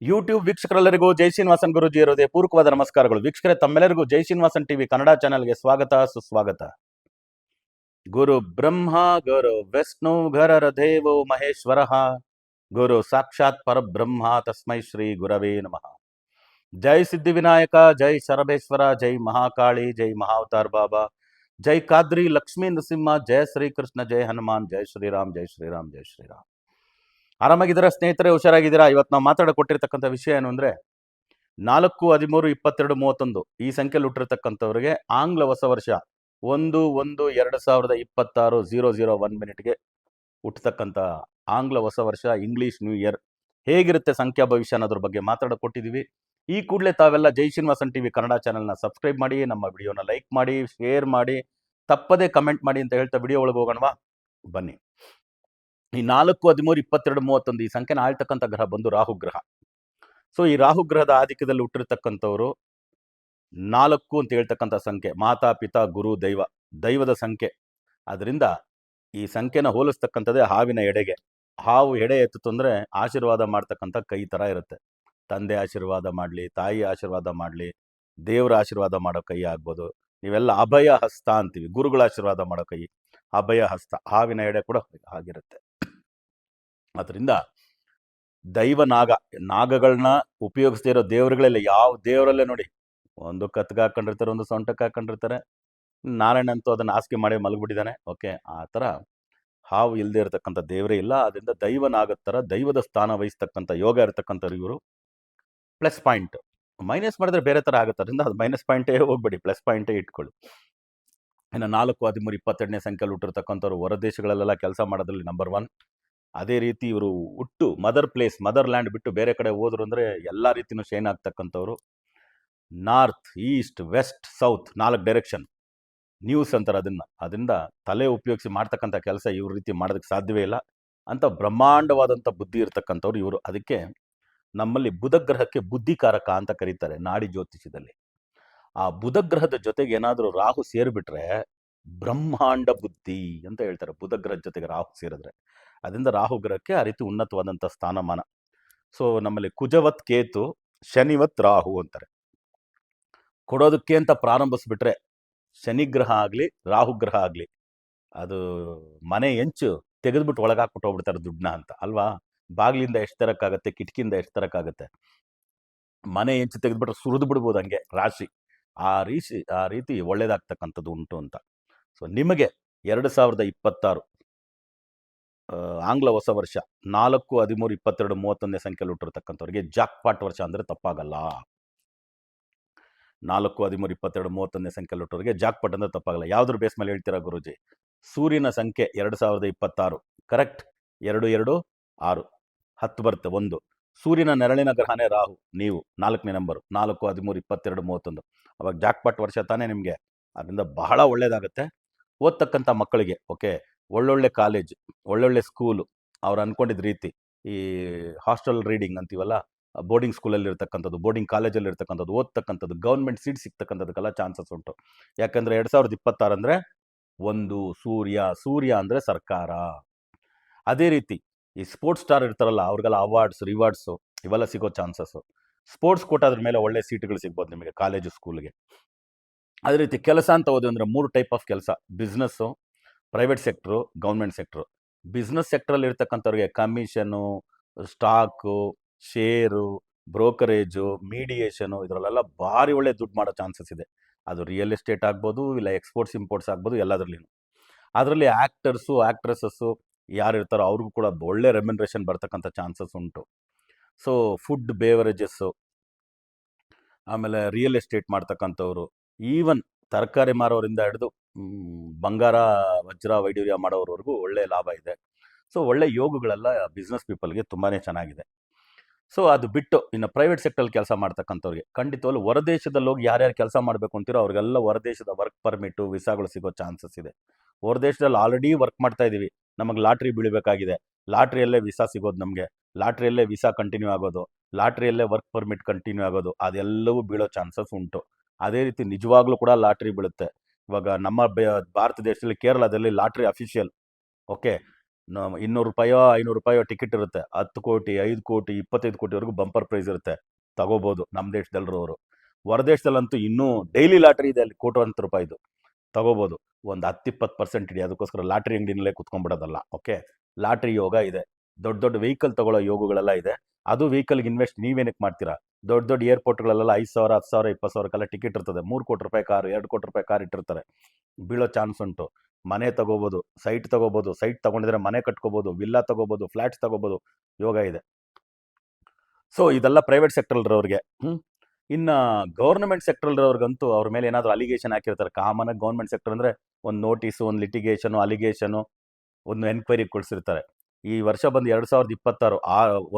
YouTube ವೀಕ್ಷಕರೆಲ್ಲರಿಗೂ ಜೈ ಶ್ರೀನಿವಾಸನ್ ಗುರುಜಿ ಇರೋದೇ ಪೂರ್ವಕವಾದ ನಮಸ್ಕಾರಗಳು. ವೀಕ್ಷಕರೇ, ತಮ್ಮೆಲ್ಲರಿಗೂ ಜೈ ಶ್ರೀನಿವಾಸನ್ ಟಿವಿ ಕನ್ನಡ ಚಾನೆಲ್ಗೆ ಸ್ವಾಗತ ಸುಸ್ವಾಗತ. ಗುರು ಬ್ರಹ್ಮ ಗುರು ವಿಷ್ಣು ಗುರರ ದೇವೋ ಮಹೇಶ್ವರ, ಗುರು ಸಾಕ್ಷಾತ್ ಪರಬ್ರಹ್ಮ ತಸ್ಮೈ ಶ್ರೀ ಗುರವೇ ನಮಃ. ಜೈ ಸಿದ್ಧಿವಿನಾಯಕ, ಜೈ ಶರಬೇಶ್ವರ, ಜೈ ಮಹಾಕಾಳಿ, ಜೈ ಮಹಾವತಾರ್ ಬಾಬಾ, ಜೈ ಕಾದ್ರಿ ಲಕ್ಷ್ಮೀ ನೃಸಿಂಹ, ಜಯ ಶ್ರೀಕೃಷ್ಣ, ಜೈ ಹನುಮಾನ್, ಜೈ ಶ್ರೀರಾಮ್, ಜೈ ಶ್ರೀರಾಮ್, ಜೈ ಶ್ರೀರಾಮ್. ಆರಾಮಾಗಿದ್ದೀರಾ ಸ್ನೇಹಿತರೆ? ಹುಷಾರಾಗಿದ್ದೀರಾ? ಇವತ್ತು ನಾವು ಮಾತಾಡಿಕೊಟ್ಟಿರ್ತಕ್ಕಂಥ ವಿಷಯ ಏನು ಅಂದರೆ 4-13-22-31 ಈ ಸಂಖ್ಯೆಯಲ್ಲಿ ಹುಟ್ಟಿರ್ತಕ್ಕಂಥವ್ರಿಗೆ ಆಂಗ್ಲ ಹೊಸ ವರ್ಷ 1-1-2026 001 ಮಿನಿಟ್ಗೆ ಹುಟ್ಟತಕ್ಕಂಥ ಆಂಗ್ಲ ಹೊಸ ವರ್ಷ, ಇಂಗ್ಲಿಷ್ ನ್ಯೂ ಇಯರ್ ಹೇಗಿರುತ್ತೆ ಸಂಖ್ಯಾ ಭವಿಷ್ಯ ಅನ್ನೋದ್ರ ಬಗ್ಗೆ ಮಾತಾಡಿಕೊಟ್ಟಿದ್ದೀವಿ. ಈ ಕೂಡಲೇ ತಾವೆಲ್ಲ ಜೈ ಶ್ರೀನಿವಾಸನ್ ಟಿವಿ ಕನ್ನಡ ಚಾನೆಲ್ನ ಸಬ್ಸ್ಕ್ರೈಬ್ ಮಾಡಿ, ನಮ್ಮ ವಿಡಿಯೋನ ಲೈಕ್ ಮಾಡಿ, ಶೇರ್ ಮಾಡಿ, ತಪ್ಪದೇ ಕಮೆಂಟ್ ಮಾಡಿ ಅಂತ ಹೇಳ್ತಾ ವಿಡಿಯೋ ಒಳಗೆ ಹೋಗೋಣವಾ? ಬನ್ನಿ. ಈ 4-13-22-31 ಈ ಸಂಖ್ಯೆನ ಆಳ್ತಕ್ಕಂಥ ಗ್ರಹ ಬಂದು ರಾಹು ಗ್ರಹ. ಸೊ ಈ ರಾಹು ಗ್ರಹದ ಆಧಿಕ್ಯದಲ್ಲಿ ಹುಟ್ಟಿರ್ತಕ್ಕಂಥವ್ರು 4 ಅಂತ ಹೇಳ್ತಕ್ಕಂಥ ಸಂಖ್ಯೆ ಮಾತಾ ಪಿತಾ ಗುರು ದೈವ, ದೈವದ ಸಂಖ್ಯೆ. ಅದರಿಂದ ಈ ಸಂಖ್ಯೆನ ಹೋಲಿಸ್ತಕ್ಕಂಥದ್ದೇ ಹಾವಿನ ಎಡೆಗೆ. ಹಾವು ಎಡೆ ಎತ್ತಿತು ಅಂದರೆ ಆಶೀರ್ವಾದ ಮಾಡ್ತಕ್ಕಂಥ ಕೈ ಥರ ಇರುತ್ತೆ. ತಂದೆ ಆಶೀರ್ವಾದ ಮಾಡಲಿ, ತಾಯಿ ಆಶೀರ್ವಾದ ಮಾಡಲಿ, ದೇವರ ಆಶೀರ್ವಾದ ಮಾಡೋ ಕೈ ಆಗ್ಬೋದು. ನೀವೆಲ್ಲ ಅಭಯ ಹಸ್ತ ಅಂತೀವಿ, ಗುರುಗಳ ಆಶೀರ್ವಾದ ಮಾಡೋ ಕೈ ಅಭಯ ಹಸ್ತ. ಹಾವಿನ ಎಡೆ ಕೂಡ ಆಗಿರುತ್ತೆ. ಅದರಿಂದ ದೈವ ನಾಗಗಳನ್ನ ಉಪಯೋಗಿಸ್ದೇ ಇರೋ ದೇವರುಗಳೆಲ್ಲ ಯಾವ ದೇವರಲ್ಲೇ ನೋಡಿ, ಒಂದು ಕತ್ಗೆ ಹಾಕೊಂಡಿರ್ತಾರೆ, ಒಂದು ಸೊಂಟಕ್ಕೆ ಹಾಕೊಂಡಿರ್ತಾರೆ. ನಾರಾಯಣ ಅಂತೂ ಅದನ್ನು ಹಾಸಿಗೆ ಮಾಡಿ ಮಲಗಿಬಿಟ್ಟಿದ್ದಾನೆ. ಓಕೆ, ಆ ಥರ ಹಾವು ಇಲ್ಲದೆ ಇರತಕ್ಕಂಥ ದೇವರೇ ಇಲ್ಲ. ಅದರಿಂದ ದೈವನಾಗದ ಥರ ದೈವದ ಸ್ಥಾನ ವಹಿಸ್ತಕ್ಕಂಥ ಯೋಗ ಇರತಕ್ಕಂಥವ್ರು ಇವರು. ಪ್ಲಸ್ ಪಾಯಿಂಟ್ ಮೈನಸ್ ಮಾಡಿದ್ರೆ ಬೇರೆ ಥರ ಆಗುತ್ತೆ. ಅದರಿಂದ ಅದು ಮೈನಸ್ ಪಾಯಿಂಟೇ ಹೋಗ್ಬೇಡಿ, ಪ್ಲಸ್ ಪಾಯಿಂಟೇ ಇಟ್ಕೊಳ್ಳಿ. ಇನ್ನು 4-13-22 ಸಂಖ್ಯೆಯಲ್ಲಿ ಹುಟ್ಟಿರ್ತಕ್ಕಂಥವ್ರು ಹೊರದೇಶಗಳಲ್ಲೆಲ್ಲ ಕೆಲಸ ಮಾಡೋದ್ರಲ್ಲಿ ನಂಬರ್ 1. ಅದೇ ರೀತಿ ಇವರು ಹುಟ್ಟು ಮದರ್ ಪ್ಲೇಸ್, ಮದರ್ ಲ್ಯಾಂಡ್ ಬಿಟ್ಟು ಬೇರೆ ಕಡೆ ಹೋದ್ರು ಅಂದರೆ ಎಲ್ಲ ರೀತಿಯೂ ಶೈನ್ ಆಗ್ತಕ್ಕಂಥವ್ರು. North, east, west, south 4 direction news ಅಂತಾರೆ ಅದರಿಂದ ತಲೆ ಉಪಯೋಗಿಸಿ ಮಾಡ್ತಕ್ಕಂಥ ಕೆಲಸ ಇವ್ರ ರೀತಿ ಮಾಡೋದಕ್ಕೆ ಸಾಧ್ಯವೇ ಇಲ್ಲ ಅಂತ ಬ್ರಹ್ಮಾಂಡವಾದಂಥ ಬುದ್ಧಿ ಇರ್ತಕ್ಕಂಥವ್ರು ಇವರು. ಅದಕ್ಕೆ ನಮ್ಮಲ್ಲಿ ಬುಧ ಗ್ರಹಕ್ಕೆ ಬುದ್ಧಿಕಾರಕ ಅಂತ ಕರೀತಾರೆ ನಾಡಿ ಜ್ಯೋತಿಷದಲ್ಲಿ. ಆ ಬುಧ ಗ್ರಹದ ಜೊತೆಗೆ ಏನಾದರೂ ರಾಹು ಸೇರಿಬಿಟ್ರೆ ಬ್ರಹ್ಮಾಂಡ ಬುದ್ಧಿ ಅಂತ ಹೇಳ್ತಾರೆ. ಬುಧ ಗ್ರಹದ ಜೊತೆಗೆ ರಾಹು ಸೇರಿದ್ರೆ ಅದರಿಂದ ರಾಹು ಗ್ರಹಕ್ಕೆ ಆ ರೀತಿ ಉನ್ನತವಾದಂಥ ಸ್ಥಾನಮಾನ. ಸೊ ನಮ್ಮಲ್ಲಿ ಕುಜವತ್ ಕೇತು, ಶನಿವತ್ ರಾಹು ಅಂತಾರೆ. ಕೊಡೋದಕ್ಕೆ ಅಂತ ಪ್ರಾರಂಭಿಸ್ಬಿಟ್ರೆ ಶನಿಗ್ರಹ ಆಗಲಿ ರಾಹುಗ್ರಹ ಆಗಲಿ ಅದು ಮನೆ ಹೆಂಚು ತೆಗೆದ್ಬಿಟ್ಟು ಒಳಗಾಕ್ಬಿಟ್ಟು ಹೋಗ್ಬಿಡ್ತಾರೆ ದುಡ್ಡನ್ನ ಅಂತ ಅಲ್ವಾ? ಬಾಗಿಲಿಂದ ಎಷ್ಟು ತರಕ್ಕಾಗತ್ತೆ, ಕಿಟಕಿಯಿಂದ ಎಷ್ಟು ತರಕ್ಕಾಗತ್ತೆ. ಮನೆ ಹೆಂಚು ತೆಗೆದ್ಬಿಟ್ರೆ ಸುರಿದು ಬಿಡ್ಬೋದು ಹಂಗೆ ರಾಶಿ. ಆ ರೀತಿ ಒಳ್ಳೇದಾಗ್ತಕ್ಕಂಥದ್ದು ಉಂಟು ಅಂತ. ಸೊ ನಿಮಗೆ 2026 ಆಂಗ್ಲ ಹೊಸ ವರ್ಷ 4-13-22-31 ಸಂಖ್ಯೆಯಲ್ಲಿ ಹುಟ್ಟಿರ್ತಕ್ಕಂಥವ್ರಿಗೆ ಜಾಕ್ಪಾಟ್ ವರ್ಷ ಅಂದರೆ ತಪ್ಪಾಗಲ್ಲ. 4-13-22-31 ಸಂಖ್ಯೆಯಲ್ಲಿ ಹುಟ್ಟೋರಿಗೆ ಜಾಕ್ಪಾಟ್ ಅಂದರೆ ತಪ್ಪಾಗಲ್ಲ. ಯಾವುದ್ರ ಬೇಸ್ ಮೇಲೆ ಹೇಳ್ತೀರಾ ಗುರುಜಿ? ಸೂರ್ಯನ ಸಂಖ್ಯೆ 2026 ಕರೆಕ್ಟ್. 2-2-6 10 ಬರುತ್ತೆ 1. ಸೂರ್ಯನ ನೆರಳಿನ ಗ್ರಹನೇ ರಾಹು, ನೀವು 4ನೇ ನಂಬರು. 4-13-22-31 ಅವಾಗ ಜಾಕ್ಪಾಟ್ ವರ್ಷ ತಾನೇ ನಿಮಗೆ. ಅದರಿಂದ ಬಹಳ ಒಳ್ಳೇದಾಗುತ್ತೆ ಓದ್ತಕ್ಕಂಥ ಮಕ್ಕಳಿಗೆ. ಓಕೆ, ಒಳ್ಳೊಳ್ಳೆ ಕಾಲೇಜ್, ಒಳ್ಳೊಳ್ಳೆ ಸ್ಕೂಲು, ಅವ್ರು ಅಂದ್ಕೊಂಡಿದ್ದ ರೀತಿ ಈ ಹಾಸ್ಟೆಲ್ ರೀಡಿಂಗ್ ಅಂತೀವಲ್ಲ, ಬೋರ್ಡಿಂಗ್ ಸ್ಕೂಲಲ್ಲಿ ಇರ್ತಕ್ಕಂಥದ್ದು, ಬೋರ್ಡಿಂಗ್ ಕಾಲೇಜಲ್ಲಿ ಇರ್ತಕ್ಕಂಥದ್ದು, ಓದ್ತಕ್ಕಂಥದ್ದು, ಗೌರ್ಮೆಂಟ್ ಸೀಟ್ ಸಿಗ್ತಕ್ಕಂಥದ್ದಕ್ಕೆಲ್ಲ ಚಾನ್ಸಸ್ ಉಂಟು. ಯಾಕಂದರೆ 2026 ಅಂದರೆ ಒಂದು ಸೂರ್ಯ ಅಂದರೆ ಸರ್ಕಾರ. ಅದೇ ರೀತಿ ಈ ಸ್ಪೋರ್ಟ್ಸ್ ಸ್ಟಾರ್ ಇರ್ತಾರಲ್ಲ ಅವ್ರಿಗೆಲ್ಲ ಅವಾರ್ಡ್ಸ್ ರಿವಾರ್ಡ್ಸು ಇವೆಲ್ಲ ಸಿಗೋ ಚಾನ್ಸಸ್ಸು. ಸ್ಪೋರ್ಟ್ಸ್ ಕೋಟಾದ್ರ ಮೇಲೆ ಒಳ್ಳೆ ಸೀಟ್ಗಳು ಸಿಗ್ಬೋದು ನಿಮಗೆ ಕಾಲೇಜು ಸ್ಕೂಲ್ಗೆ. ಅದೇ ರೀತಿ ಕೆಲಸ ಅಂತ ಹೋದ್ವಿ ಅಂದರೆ 3 ಟೈಪ್ ಆಫ್ ಕೆಲಸ: business, private sector, government sector. Business ಸೆಕ್ಟ್ರಲ್ಲಿ ಇರ್ತಕ್ಕಂಥವ್ರಿಗೆ commission, stock, share, brokerage, mediation ಇದರಲ್ಲೆಲ್ಲ ಭಾರಿ ಒಳ್ಳೆ ದುಡ್ಡು ಮಾಡೋ ಚಾನ್ಸಸ್ ಇದೆ. ಅದು ರಿಯಲ್ ಎಸ್ಟೇಟ್ ಆಗ್ಬೋದು, ಇಲ್ಲ ಎಕ್ಸ್ಪೋರ್ಟ್ಸ್ ಇಂಪೋರ್ಟ್ಸ್ ಆಗ್ಬೋದು, ಎಲ್ಲದರಲ್ಲಿನೂ. ಅದರಲ್ಲಿ ಆ್ಯಕ್ಟರ್ಸು ಆ್ಯಕ್ಟ್ರೆಸಸ್ಸು ಯಾರು ಇರ್ತಾರೋ ಅವ್ರಿಗೂ ಕೂಡ ಒಳ್ಳೆ ರೆಮ್ಯುನರೇಷನ್ ಬರ್ತಕ್ಕಂಥ ಚಾನ್ಸಸ್ ಉಂಟು. ಸೊ ಫುಡ್ ಬೇವರೇಜಸ್ಸು, ಆಮೇಲೆ ರಿಯಲ್ ಎಸ್ಟೇಟ್ ಮಾಡ್ತಕ್ಕಂಥವ್ರು, ಈವನ್ ತರಕಾರಿ ಮಾರೋರಿಂದ ಹಿಡಿದು ಬಂಗಾರ ವಜ್ರ ವೈಡೂರ್ಯ ಮಾಡೋರವರೆಗೂ ಒಳ್ಳೆ ಲಾಭ ಇದೆ. ಸೊ ಒಳ್ಳೆ ಯೋಗಗಳೆಲ್ಲ ಬಿಸ್ನೆಸ್ ಪೀಪಲ್ಗೆ ತುಂಬಾ ಚೆನ್ನಾಗಿದೆ. ಸೊ ಅದು ಬಿಟ್ಟು ಇನ್ನು ಪ್ರೈವೇಟ್ ಸೆಕ್ಟರಲ್ಲಿ ಕೆಲಸ ಮಾಡ್ತಕ್ಕಂಥವ್ರಿಗೆ ಖಂಡಿತವಾಗ್ಲೂ ಹೊರದೇಶದಲ್ಲಿ ಹೋಗಿ ಯಾರ್ಯಾರು ಕೆಲಸ ಮಾಡಬೇಕು ಅಂತೀರೋ ಅವ್ರಿಗೆಲ್ಲ ಹೊರದೇಶದ ವರ್ಕ್ ಪರ್ಮಿಟು ವಿಸಾಗಳು ಸಿಗೋ ಚಾನ್ಸಸ್ ಇದೆ. ಹೊರದೇಶದಲ್ಲಿ ಆಲ್ರೆಡಿ ವರ್ಕ್ ಮಾಡ್ತಾ ಇದ್ದೀವಿ, ನಮಗೆ ಲಾಟ್ರಿ ಬೀಳಬೇಕಾಗಿದೆ, ಲಾಟ್ರಿಯಲ್ಲೇ ವಿಸಾ ಸಿಗೋದು, ನಮಗೆ ಲಾಟ್ರಿಯಲ್ಲೇ ವಿಸಾ ಕಂಟಿನ್ಯೂ ಆಗೋದು, ಲಾಟ್ರಿಯಲ್ಲೇ ವರ್ಕ್ ಪರ್ಮಿಟ್ ಕಂಟಿನ್ಯೂ ಆಗೋದು, ಅದೆಲ್ಲವೂ ಬೀಳೋ ಚಾನ್ಸಸ್ ಉಂಟು. ಅದೇ ರೀತಿ ನಿಜವಾಗ್ಲೂ ಕೂಡ ಲಾಟ್ರಿ ಬೀಳುತ್ತೆ. ಇವಾಗ ನಮ್ಮ ಭಾರತ ದೇಶದಲ್ಲಿ ಕೇರಳದಲ್ಲಿ ಲಾಟ್ರಿ ಅಫಿಷಿಯಲ್. ಓಕೆ, 200 ರೂಪಾಯೋ 500 ರೂಪಾಯೋ ಟಿಕೆಟ್ ಇರುತ್ತೆ. 10 ಕೋಟಿ 5 ಕೋಟಿ 25 ಕೋಟಿವರೆಗೂ ಬಂಪರ್ ಪ್ರೈಸ್ ಇರುತ್ತೆ. ತಗೋಬೋದು ನಮ್ಮ ದೇಶದಲ್ಲಿರೋರು. ಹೊರದೇಶದಲ್ಲಂತೂ ಇನ್ನೂ ಡೈಲಿ ಲಾಟ್ರಿ ಇದೆ ಅಲ್ಲಿ ಕೋಟ್ಯಾಂತರ ರೂಪಾಯಿದು. ತಗೋಬೋದು. ಒಂದು 10-20% ಇಡಿ. ಅದಕ್ಕೋಸ್ಕರ ಲಾಟ್ರಿ ಅಂಗಡಿನಲ್ಲೇ ಕುತ್ಕೊಂಡ್ಬಿಡೋದಲ್ಲ. ಓಕೆ, ಲಾಟ್ರಿ ಯೋಗ ಇದೆ. ದೊಡ್ಡ ದೊಡ್ಡ ವೆಹಿಕಲ್ ತಗೊಳ್ಳೋ ಯೋಗಗಳೆಲ್ಲ ಇದೆ. ಅದು ವೆಹಿಕಲ್ಗೆ ಇನ್ವೆಸ್ಟ್ ನೀವೇನಕ್ಕೆ ಮಾಡ್ತೀರಾ? ದೊಡ್ಡ ದೊಡ್ಡ ಏರ್ಪೋರ್ಟ್ಗಳಲ್ಲೆಲ್ಲ 5,000 10,000 20,000ಕ್ಕೆಲ್ಲ ಟಿಕೆಟ್ ಇರ್ತದೆ. 3 ಕೋಟಿ ರೂಪಾಯಿ ಕಾರು 2 ಕೋಟಿ ರೂಪಾಯಿ ಕಾರ್ ಇಟ್ಟಿರ್ತಾರೆ. ಬೀಳೋ ಚಾನ್ಸ್ ಉಂಟು. ಮನೆ ತಗೋಬೋದು, ಸೈಟ್ ತಗೋಬೋದು, ಸೈಟ್ ತಗೊಂಡಿದ್ರೆ ಮನೆ ಕಟ್ಕೋಬೋದು, ವಿಲ್ಲಾ ತಗೋಬೋದು, ಫ್ಲಾಟ್ಸ್ ತಗೋಬೋದು, ಯೋಗ ಇದೆ. ಸೊ ಇದೆಲ್ಲ ಪ್ರೈವೇಟ್ ಸೆಕ್ಟರ್ಲಿರೋರಿಗೆ. ಇನ್ನು ಗೌರ್ಮೆಂಟ್ ಸೆಕ್ಟರ್ಲಿರೋರ್ಗಂತೂ ಅವ್ರ ಮೇಲೆ ಏನಾದರೂ ಅಲಿಗೇಷನ್ ಹಾಕಿರ್ತಾರೆ. ಕಾಮನಾಗಿ ಗೌರ್ಮೆಂಟ್ ಸೆಕ್ಟರ್ ಅಂದರೆ ಒಂದು ನೋಟಿಸು, ಒಂದು ಲಿಟಿಗೇಷನು, ಅಲಿಗೇಷನು, ಒಂದು ಎನ್ಕ್ವೈರಿ ಕೊಡಿಸಿರ್ತಾರೆ. ಈ ವರ್ಷ ಬಂದು 2026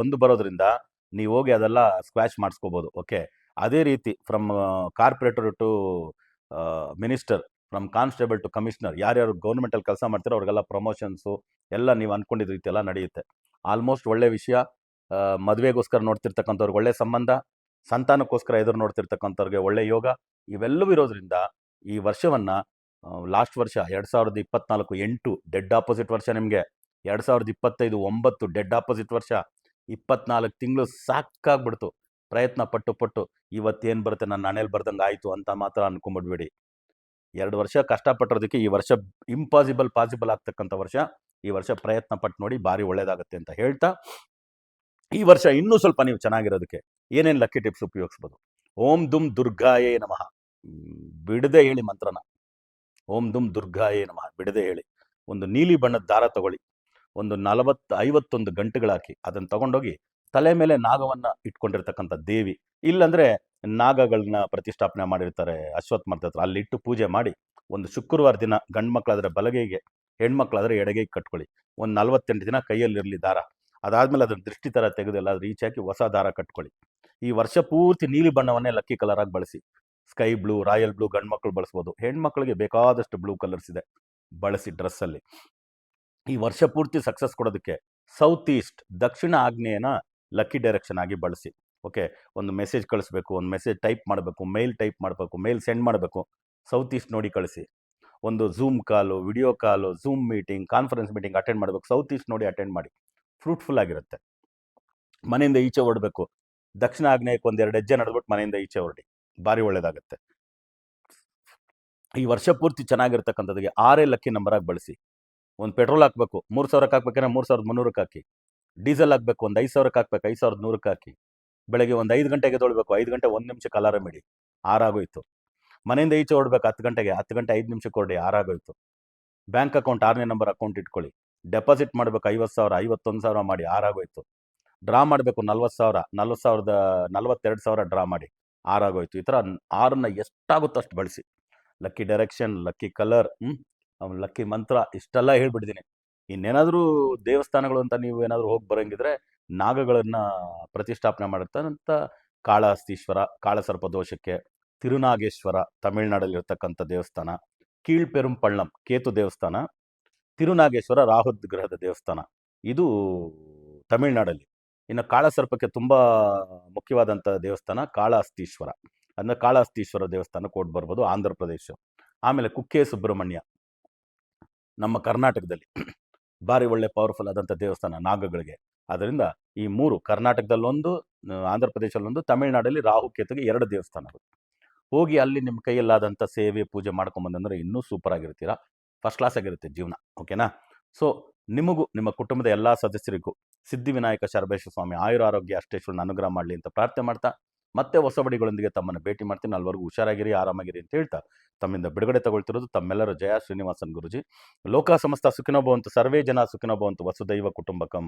ಒಂದು ಬರೋದ್ರಿಂದ ನೀವು ಹೋಗಿ ಅದೆಲ್ಲ ಸ್ಕ್ವಾಶ್ ಮಾಡಿಸ್ಕೋಬೋದು. ಓಕೆ, ಅದೇ ರೀತಿ from corporator to minister, from constable to commissioner, ಯಾರ್ಯಾರು ಗೌರ್ಮೆಂಟಲ್ಲಿ ಕೆಲಸ ಮಾಡ್ತಾರೋ ಅವ್ರಿಗೆಲ್ಲ ಪ್ರಮೋಷನ್ಸು ಎಲ್ಲ ನೀವು ಅಂದ್ಕೊಂಡಿದ್ದ ರೀತಿ ಎಲ್ಲ ನಡೆಯುತ್ತೆ. ಆಲ್ಮೋಸ್ಟ್ ಒಳ್ಳೆ ವಿಷಯ. ಮದುವೆಗೋಸ್ಕರ ನೋಡ್ತಿರ್ತಕ್ಕಂಥವ್ರಿಗೆ ಒಳ್ಳೆ ಸಂಬಂಧ, ಸಂತಾನಕ್ಕೋಸ್ಕರ ಎದುರು ನೋಡ್ತಿರ್ತಕ್ಕಂಥವ್ರಿಗೆ ಒಳ್ಳೆ ಯೋಗ, ಇವೆಲ್ಲವೂ ಇರೋದ್ರಿಂದ ಈ ವರ್ಷವನ್ನು ಲಾಸ್ಟ್ ವರ್ಷ 2024 8 ಡೆಡ್ ಆಪೋಸಿಟ್ ವರ್ಷ ನಿಮಗೆ. 2025 9 ಡೆಡ್ ಆಪೋಸಿಟ್ ವರ್ಷ. 24 ತಿಂಗಳು ಸಾಕಾಗ್ಬಿಡ್ತು. ಪ್ರಯತ್ನ ಪಟ್ಟು ಇವತ್ತೇನು ಬರುತ್ತೆ ನನ್ನ ಹಣೆಯಲ್ಲಿ ಬರ್ದಂಗೆ ಆಯಿತು ಅಂತ ಮಾತ್ರ ಅನ್ಕೊಂಬಿಡ್ಬೇಡಿ. 2 ವರ್ಷ ಕಷ್ಟಪಟ್ಟಿರೋದಕ್ಕೆ ಈ ವರ್ಷ ಪಾಸಿಬಲ್ ಆಗ್ತಕ್ಕಂಥ ವರ್ಷ. ಈ ವರ್ಷ ಪ್ರಯತ್ನ ಪಟ್ಟು ನೋಡಿ, ಭಾರಿ ಒಳ್ಳೇದಾಗುತ್ತೆ ಅಂತ ಹೇಳ್ತಾ, ಈ ವರ್ಷ ಇನ್ನೂ ಸ್ವಲ್ಪ ನೀವು ಚೆನ್ನಾಗಿರೋದಕ್ಕೆ ಏನೇನು ಲಕ್ಕಿ ಟಿಪ್ಸ್ ಉಪಯೋಗಿಸ್ಬೋದು. ಓಂ ದುಮ್ ದುರ್ಗಾಯೇ ನಮಃ, ಬಿಡದೆ ಹೇಳಿ ಮಂತ್ರನ. ಓಂ ದುಮ್ ದುರ್ಗಾಯೇ ನಮಃ ಬಿಡದೆ ಹೇಳಿ. ಒಂದು ನೀಲಿ ಬಣ್ಣದ ದಾರ ತಗೊಳ್ಳಿ, ಒಂದು 40-51 ಗಂಟೆಗಳು ಹಾಕಿ ಅದನ್ನು ತಗೊಂಡೋಗಿ ತಲೆ ಮೇಲೆ ನಾಗವನ್ನು ಇಟ್ಕೊಂಡಿರ್ತಕ್ಕಂಥ ದೇವಿ, ಇಲ್ಲಾಂದರೆ ನಾಗಗಳನ್ನ ಪ್ರತಿಷ್ಠಾಪನೆ ಮಾಡಿರ್ತಾರೆ ಅಶ್ವತ್ಥ ಮರದ ಹತ್ರ, ಅಲ್ಲಿಟ್ಟು ಪೂಜೆ ಮಾಡಿ, ಒಂದು ಶುಕ್ರವಾರ ದಿನ ಗಂಡು ಮಕ್ಕಳಾದರೆ ಬಲಗೈಗೆ, ಹೆಣ್ಮಕ್ಳಾದರೆ ಎಡಗೈಗೆ ಕಟ್ಕೊಳ್ಳಿ. ಒಂದು 48 ದಿನ ಕೈಯಲ್ಲಿರಲಿ ದಾರ. ಅದಾದಮೇಲೆ ಅದನ್ನು ದೃಷ್ಟಿ ಥರ ತೆಗೆದು ಎಲ್ಲಾದರೂ ಈಚೆ ಹಾಕಿ ಹೊಸ ದಾರ ಕಟ್ಕೊಳ್ಳಿ. ಈ ವರ್ಷ ಪೂರ್ತಿ ನೀಲಿ ಬಣ್ಣವನ್ನೇ ಲಕ್ಕಿ ಕಲರಾಗಿ ಬಳಸಿ. ಸ್ಕೈ ಬ್ಲೂ, ರಾಯಲ್ ಬ್ಲೂ ಗಂಡು ಮಕ್ಕಳು ಬಳಸ್ಬೋದು. ಹೆಣ್ಮಕ್ಳಿಗೆ ಬೇಕಾದಷ್ಟು ಬ್ಲೂ ಕಲರ್ಸ್ ಇದೆ, ಬಳಸಿ ಡ್ರೆಸ್ಸಲ್ಲಿ. ಈ ವರ್ಷ ಪೂರ್ತಿ ಸಕ್ಸಸ್ ಕೊಡೋದಕ್ಕೆ ಸೌತ್ ಈಸ್ಟ್, ದಕ್ಷಿಣ ಆಗ್ನೇಯನ ಲಕ್ಕಿ ಡೈರೆಕ್ಷನ್ ಆಗಿ ಬಳಸಿ. ಓಕೆ, ಒಂದು ಮೆಸೇಜ್ ಕಳಿಸ್ಬೇಕು, ಒಂದು ಮೆಸೇಜ್ ಟೈಪ್ ಮಾಡಬೇಕು, ಮೇಲ್ ಟೈಪ್ ಮಾಡಬೇಕು, ಮೇಲ್ ಸೆಂಡ್ ಮಾಡಬೇಕು, ಸೌತ್ ಈಸ್ಟ್ ನೋಡಿ ಕಳಿಸಿ. ಒಂದು zoom call, video call, zoom meeting, conference meeting attend ಮಾಡಬೇಕು, ಸೌತ್ ಈಸ್ಟ್ ನೋಡಿ ಅಟೆಂಡ್ ಮಾಡಿ. ಫ್ರೂಟ್ಫುಲ್ ಆಗಿರುತ್ತೆ. ಮನೆಯಿಂದ ಈಚೆ ಹೊರಡಬೇಕು, ದಕ್ಷಿಣ ಆಗ್ನೇಯಕ್ಕೆ 1-2 ಹೆಜ್ಜೆ ನಡೆದ್ಬಿಟ್ಟು ಮನೆಯಿಂದ ಈಚೆ ಹೊರಡಿ, ಭಾರಿ ಒಳ್ಳೇದಾಗುತ್ತೆ. ಈ ವರ್ಷ ಪೂರ್ತಿ ಚೆನ್ನಾಗಿರ್ತಕ್ಕಂಥದ್ದಕ್ಕೆ 6 ಲಕ್ಕಿ ನಂಬರಾಗಿ ಬಳಸಿ. ಒಂದು ಪೆಟ್ರೋಲ್ ಹಾಕಬೇಕು, 3,000ಕ್ಕೆ ಹಾಕ್ಬೇಕಂದ್ರೆ 3,300ಕ್ಕೆ ಹಾಕಿ. ಡೀಸೆಲ್ ಹಾಕಬೇಕು, ಒಂದು 5,000ಕ್ಕೆ ಹಾಕ್ಬೇಕು, 5,100ಕ್ಕೆ ಹಾಕಿ. ಬೆಳಗ್ಗೆ ಒಂದು 5 ಗಂಟೆಗೆ ಎದ್ದೇಳಬೇಕು, 5 ಗಂಟೆ 1 ನಿಮಿಷಕ್ಕೆ ಅಲಾರಂ ಇಡಿ, 6 ಆಗೋಯ್ತು. ಮನೆಯಿಂದ ಈಚೆ ಹೊರಡ್ಬೇಕು 10 ಗಂಟೆಗೆ, 10 ಗಂಟೆ 5 ನಿಮಿಷಕ್ಕೆ ಹೊರಡಿ, 6 ಆಗೋಯ್ತು. ಬ್ಯಾಂಕ್ ಅಕೌಂಟ್ 6ನೇ ನಂಬರ್ ಅಕೌಂಟ್ ಇಟ್ಕೊಳ್ಳಿ. ಡೆಪಾಸಿಟ್ ಮಾಡಬೇಕು 50,000, 51,000 ಮಾಡಿ, 6 ಆಗೋಯ್ತು. ಡ್ರಾ ಮಾಡಬೇಕು 40,000, 42,000 ಡ್ರಾ ಮಾಡಿ, 6 ಆಗೋಯ್ತು. ಈ ಥರ 6ನ್ನ ಎಷ್ಟಾಗುತ್ತೋ ಅಷ್ಟು ಬಳಸಿ. Lucky direction, lucky colour, lucky ಮಂತ್ರ, ಇಷ್ಟೆಲ್ಲ ಹೇಳ್ಬಿಟ್ಟಿದ್ದೀನಿ. ಇನ್ನೇನಾದರೂ ದೇವಸ್ಥಾನಗಳು ಅಂತ ನೀವು ಏನಾದರೂ ಹೋಗಿ ಬರೋಂಗಿದ್ರೆ, ನಾಗಗಳನ್ನು ಪ್ರತಿಷ್ಠಾಪನೆ ಮಾಡಿರ್ತಂಥ ಕಾಳಹಸ್ತೀಶ್ವರ, ಕಾಳಸರ್ಪ ದೋಷಕ್ಕೆ, ತಿರುನಾಗೇಶ್ವರ ತಮಿಳ್ನಾಡಲ್ಲಿರ್ತಕ್ಕಂಥ ದೇವಸ್ಥಾನ, ಕೀಳ್ಪೆರುಂಪಳ್ಳಂ ಕೇತು ದೇವಸ್ಥಾನ, ತಿರುನಾಗೇಶ್ವರ ರಾಹುದ್ ಗ್ರಹದ ದೇವಸ್ಥಾನ, ಇದು ತಮಿಳ್ನಾಡಲ್ಲಿ. ಇನ್ನು ಕಾಳಸರ್ಪಕ್ಕೆ ತುಂಬ ಮುಖ್ಯವಾದಂಥ ದೇವಸ್ಥಾನ ಕಾಳಹಸ್ತೀಶ್ವರ, ಅಂದರೆ ಕಾಳಹಸ್ತೀಶ್ವರ ದೇವಸ್ಥಾನಕ್ಕೆ ಓಡ್ ಬರ್ಬೋದು, ಆಂಧ್ರ ಪ್ರದೇಶ. ಆಮೇಲೆ ಕುಕ್ಕೆ ಸುಬ್ರಹ್ಮಣ್ಯ ನಮ್ಮ ಕರ್ನಾಟಕದಲ್ಲಿ ಭಾರಿ ಒಳ್ಳೆ ಪವರ್ಫುಲ್ ಆದಂಥ ದೇವಸ್ಥಾನ ನಾಗಗಳಿಗೆ. ಅದರಿಂದ ಈ 3 ಕರ್ನಾಟಕದಲ್ಲೊಂದು, ಆಂಧ್ರ ಪ್ರದೇಶದಲ್ಲೊಂದು, ತಮಿಳ್ನಾಡಲ್ಲಿ ರಾಹುಕೇತುಗೆ 2 ದೇವಸ್ಥಾನಗಳು. ಹೋಗಿ ಅಲ್ಲಿ ನಿಮ್ಮ ಕೈಯಲ್ಲಾದಂಥ ಸೇವೆ ಪೂಜೆ ಮಾಡ್ಕೊಂಬಂದಂದ್ರೆ ಇನ್ನೂ ಸೂಪರ್ ಆಗಿರ್ತೀರಾ, ಫಸ್ಟ್ ಕ್ಲಾಸ್ ಆಗಿರುತ್ತೆ ಜೀವನ. ಓಕೆನಾ? ಸೊ ನಿಮಗೂ ನಿಮ್ಮ ಕುಟುಂಬದ ಎಲ್ಲ ಸದಸ್ಯರಿಗೂ ಸಿದ್ಧಿವಿನಾಯಕ ಶರಬೇಶ್ವರ ಸ್ವಾಮಿ ಆಯುರ ಆರೋಗ್ಯ ಅಷ್ಟೇಶ್ವರನ ಅನುಗ್ರಹ ಮಾಡಲಿ ಅಂತ ಪ್ರಾರ್ಥನೆ ಮಾಡ್ತಾ, ಮತ್ತೆ ಹೊಸ ಬಡಿಗಳೊಂದಿಗೆ ತಮ್ಮನ್ನು ಭೇಟಿ ಮಾಡ್ತೀನಿ. ಅಲ್ಲಿವರೆಗೂ ಹುಷಾರಾಗಿರಿ, ಆರಾಮಾಗಿರಿ ಅಂತ ಹೇಳ್ತಾ ತಮ್ಮಿಂದ ಬಿಡುಗಡೆ ತಗೊಳ್ತಿರೋದು ತಮ್ಮೆಲ್ಲರ ಜಯ ಶ್ರೀನಿವಾಸನ್ ಗುರುಜಿ. ಲೋಕ ಸಮಸ್ತ ಸುಖಿನೋ ಭವಂತು, ಸರ್ವೇ ಜನ ಸುಖಿನೋ ಭವಂತು, ವಸುದೈವ ಕುಟುಂಬಕಂ.